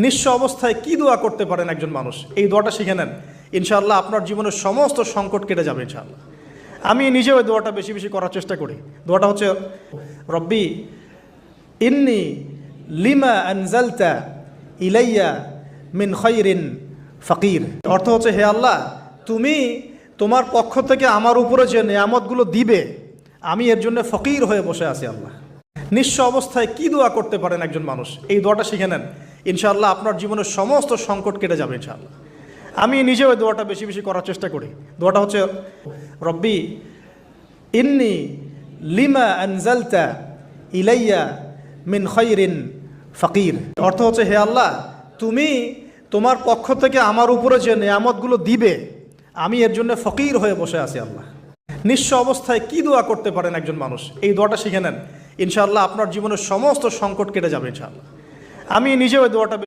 নিঃস্ব অবস্থায় কি দোয়া করতে পারেন একজন মানুষ, এই দোয়াটা শিখে নেন। ইনশাআল্লাহ আপনার জীবনের সমস্ত সংকট কেটে যাবে ইনশাআল্লাহ। আমি নিজেও এই দোয়াটা বেশি বেশি করার চেষ্টা করি। দোয়াটা হচ্ছে, রব্বি ইন্নি লিমা আনজালতা ইলাইয়া মিন খায়রিন ফাকির। অর্থ হচ্ছে, হে আল্লাহ, তুমি তোমার পক্ষ থেকে আমার উপরে যে নেয়ামতগুলো দিবে, আমি এর জন্য ফকির হয়ে বসে আছি আল্লাহ। নিঃস্ব অবস্থায় কি দোয়া করতে পারেন একজন মানুষ, এই দোয়াটা শিখে নেন। ইনশাআল্লাহ আপনার জীবনের সমস্ত সংকট কেটে যাবে ইনশাআল্লাহ। আমি নিজেও এই দোয়াটা বেশি বেশি করার চেষ্টা করি। দোয়াটা হচ্ছে, রব্বি ইন্নি লিমা আনজালতা ইলাইয়া মিন খায়রিন ফাকির। অর্থ হচ্ছে, হে আল্লাহ, তুমি তোমার পক্ষ থেকে আমার উপরে যে নেয়ামতগুলো দিবে, আমি এর জন্য ফকির হয়ে বসে আছি আল্লাহ। নিঃস্ব অবস্থায় কি দোয়া করতে পারেন একজন মানুষ, এই দোয়াটা শিখে নেন। ইনশাআল্লাহ আপনার জীবনের সমস্ত সংকট কেটে যাবে ইনশাআল্লাহ। আমি নিজেও এই দোয়াটা